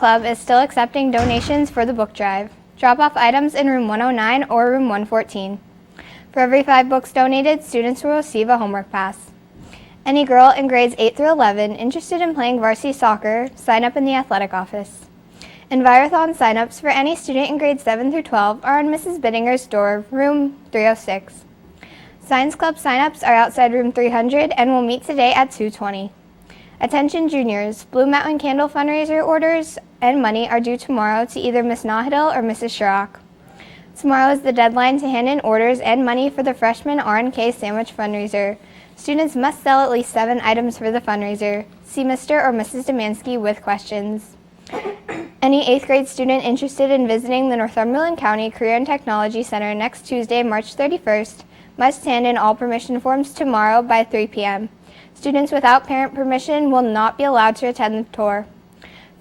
Club is still accepting donations for the book drive. Drop off items in room 109 or room 114. For every 5 books donated, students will receive a homework pass. Any girl in grades 8 through 11 interested in playing varsity soccer, sign up in the athletic office. Envirothon sign-ups for any student in grades 7 through 12 are on Mrs. Bittinger's door, room 306. Science Club sign-ups are outside room 300 and will meet today at 2:20. Attention juniors, Blue Mountain Candle fundraiser orders and money are due tomorrow to either Miss Nahidil or Mrs. Shirok. Tomorrow is the deadline to hand in orders and money for the freshman R&K sandwich fundraiser. Students must sell at least 7 items for the fundraiser. See Mr. or Mrs. Demansky with questions. Any 8th grade student interested in visiting the Northumberland County Career and Technology Center next Tuesday, March 31st, must hand in all permission forms tomorrow by 3 p.m. Students without parent permission will not be allowed to attend the tour.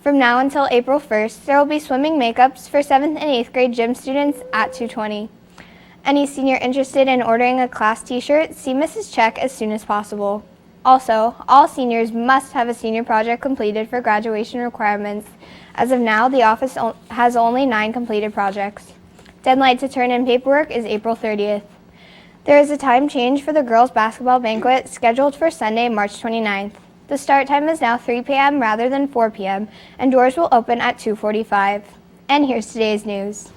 From now until April 1st, there will be swimming makeups for 7th and 8th grade gym students at 2:20. Any senior interested in ordering a class t-shirt, see Mrs. Check as soon as possible. Also, all seniors must have a senior project completed for graduation requirements. As of now, the office has only 9 completed projects. Deadline to turn in paperwork is April 30th. There is a time change for the girls' basketball banquet scheduled for Sunday, March 29th. The start time is now 3 p.m. rather than 4 p.m., and doors will open at 2:45. And here's today's news.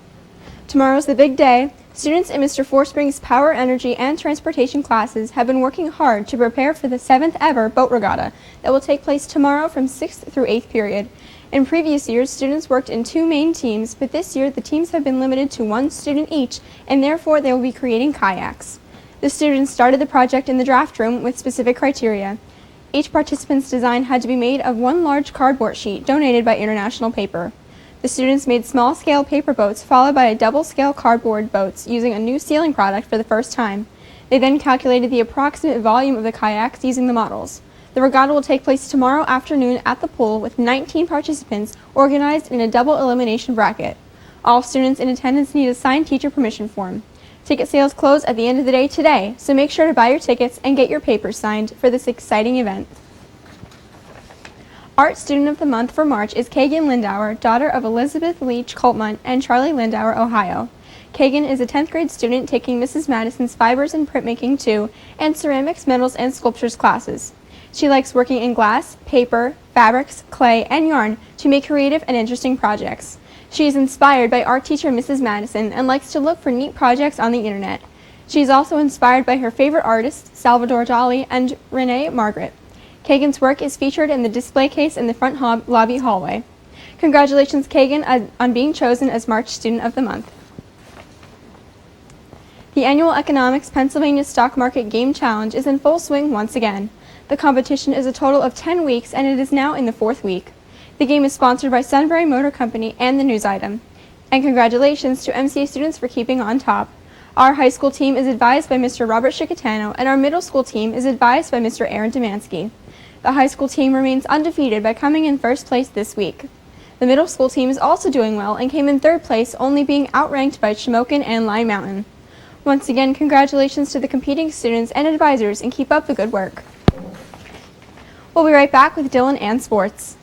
Tomorrow's the big day. Students in Mr. Forspring's Power, Energy, and Transportation classes have been working hard to prepare for the 7th ever boat regatta that will take place tomorrow from 6th through 8th period. In previous years, students worked in 2 main teams, but this year the teams have been limited to 1 student each, and therefore they will be creating kayaks. The students started the project in the draft room with specific criteria. Each participant's design had to be made of 1 large cardboard sheet donated by International Paper. The students made small-scale paper boats followed by a double-scale cardboard boats using a new sealing product for the first time. They then calculated the approximate volume of the kayaks using the models. The regatta will take place tomorrow afternoon at the pool with 19 participants organized in a double elimination bracket. All students in attendance need a signed teacher permission form. Ticket sales close at the end of the day today, so make sure to buy your tickets and get your papers signed for this exciting event. Art Student of the Month for March is Kagan Lindauer, daughter of Elizabeth Leach Coltmont and Charlie Lindauer, Ohio. Kagan is a 10th grade student taking Mrs. Madison's Fibers and Printmaking 2 and Ceramics, Metals, and Sculptures classes. She likes working in glass, paper, fabrics, clay, and yarn to make creative and interesting projects. She is inspired by art teacher Mrs. Madison and likes to look for neat projects on the internet. She is also inspired by her favorite artists, Salvador Dali and Renee Margaret. Kagan's work is featured in the display case in the front lobby hallway. Congratulations, Kagan, on being chosen as March Student of the Month. The annual Economics Pennsylvania Stock Market Game Challenge is in full swing once again. The competition is a total of 10 weeks, and it is now in the 4th week. The game is sponsored by Sunbury Motor Company and the News Item. And congratulations to MCA students for keeping on top. Our high school team is advised by Mr. Robert Chicatano, and our middle school team is advised by Mr. Aaron Demansky. The high school team remains undefeated by coming in 1st place this week. The middle school team is also doing well and came in 3rd place, only being outranked by Shamokin and Lime Mountain. Once again, congratulations to the competing students and advisors, and keep up the good work. We'll be right back with Dylan and sports.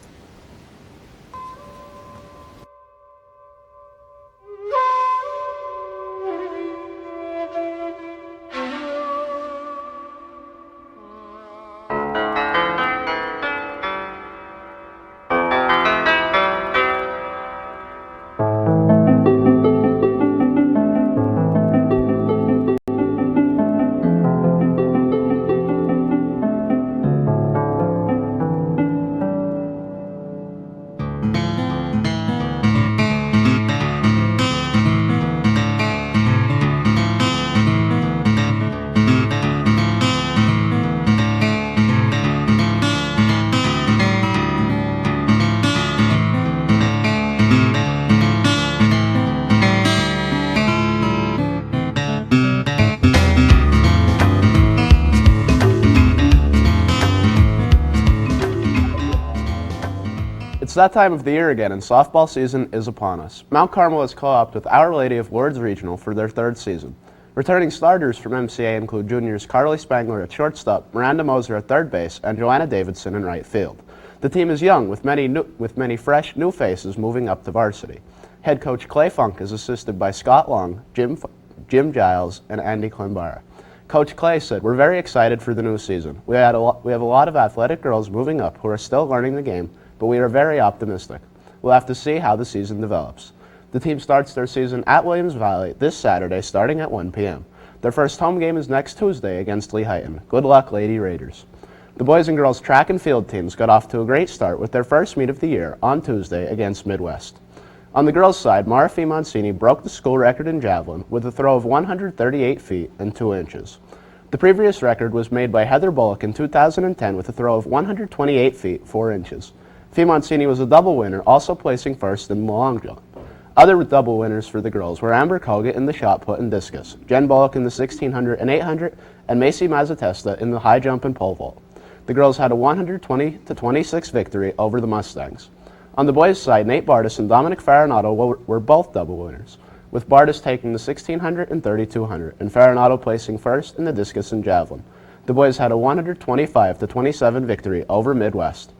It's that time of the year again, and softball season is upon us. Mount Carmel has co-opted with Our Lady of Lourdes Regional for their 3rd season. Returning starters from MCA include juniors Carly Spangler at shortstop, Miranda Moser at 3rd base, and Joanna Davidson in right field. The team is young, with many fresh, new faces moving up to varsity. Head coach Clay Funk is assisted by Scott Long, Jim Giles, and Andy Klimbara. Coach Clay said, "We're very excited for the new season. We have a lot of athletic girls moving up who are still learning the game, but we are very optimistic. We'll have to see how the season develops." The team starts their season at Williams Valley this Saturday starting at 1 p.m. Their first home game is next Tuesday against Lehighton. Good luck, Lady Raiders. The boys and girls track and field teams got off to a great start with their first meet of the year on Tuesday against Midwest. On the girls' side, Mara Mancini broke the school record in javelin with a throw of 138 feet and 2 inches. The previous record was made by Heather Bullock in 2010 with a throw of 128 feet 4 inches. Mancini was a double winner, also placing first in the long jump. Other double winners for the girls were Amber Koga in the shot put and discus, Jen Bullock in the 1600 and 800, and Macy Mazzatesta in the high jump and pole vault. The girls had a 120-26 victory over the Mustangs. On the boys' side, Nate Bardis and Dominic Farinato were both double winners, with Bardis taking the 1600 and 3200, and Farinato placing first in the discus and javelin. The boys had a 125-27 victory over Midwest.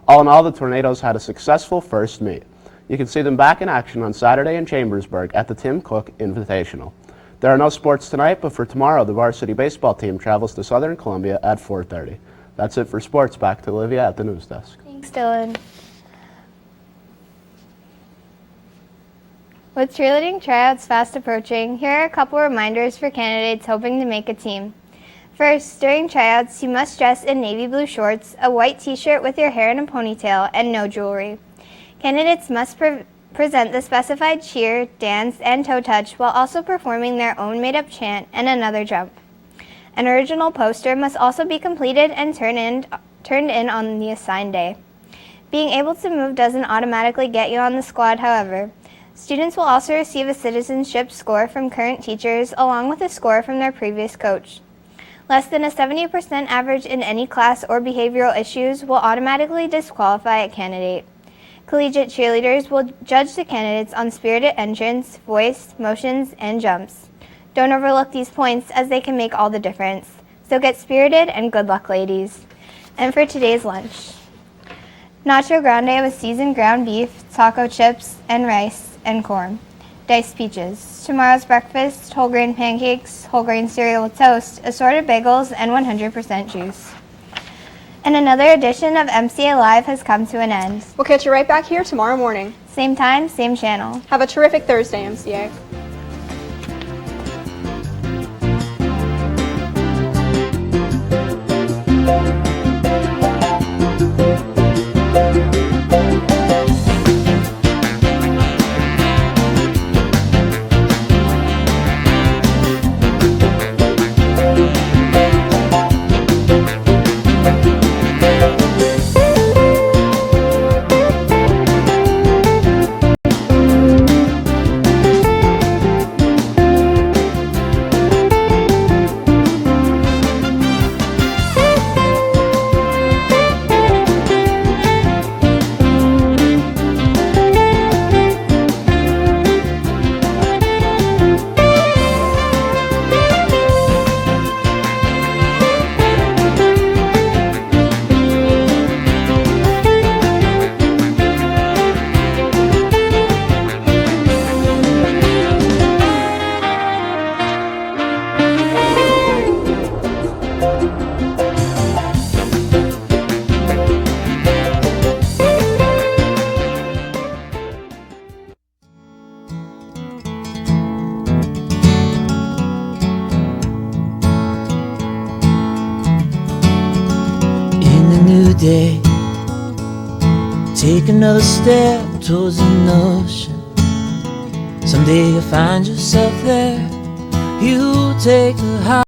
All in all, the Tornadoes had a successful first meet. You can see them back in action on Saturday in Chambersburg at the Tim Cook Invitational. There are no sports tonight, but for tomorrow, the varsity baseball team travels to Southern Columbia at 4:30. That's it for sports. Back to Olivia at the news desk. Thanks, Dylan. With cheerleading tryouts fast approaching, here are a couple reminders for candidates hoping to make a team. First, during tryouts, you must dress in navy blue shorts, a white t-shirt with your hair in a ponytail, and no jewelry. Candidates must present the specified cheer, dance, and toe touch while also performing their own made-up chant and another jump. An original poster must also be completed and turned in on the assigned day. Being able to move doesn't automatically get you on the squad, however. Students will also receive a citizenship score from current teachers along with a score from their previous coach. Less than a 70% average in any class or behavioral issues will automatically disqualify a candidate. Collegiate cheerleaders will judge the candidates on spirited entrance, voice, motions, and jumps. Don't overlook these points as they can make all the difference. So get spirited and good luck, ladies. And for today's lunch, nacho grande with seasoned ground beef, taco chips, and rice and corn. Diced peaches. Tomorrow's breakfast, whole grain pancakes, whole grain cereal with toast, assorted bagels, and 100% juice. And another edition of MCA Live has come to an end. We'll catch you right back here tomorrow morning. Same time, same channel. Have a terrific Thursday, MCA. Day, take another step towards an ocean. Someday you'll find yourself there. You take the high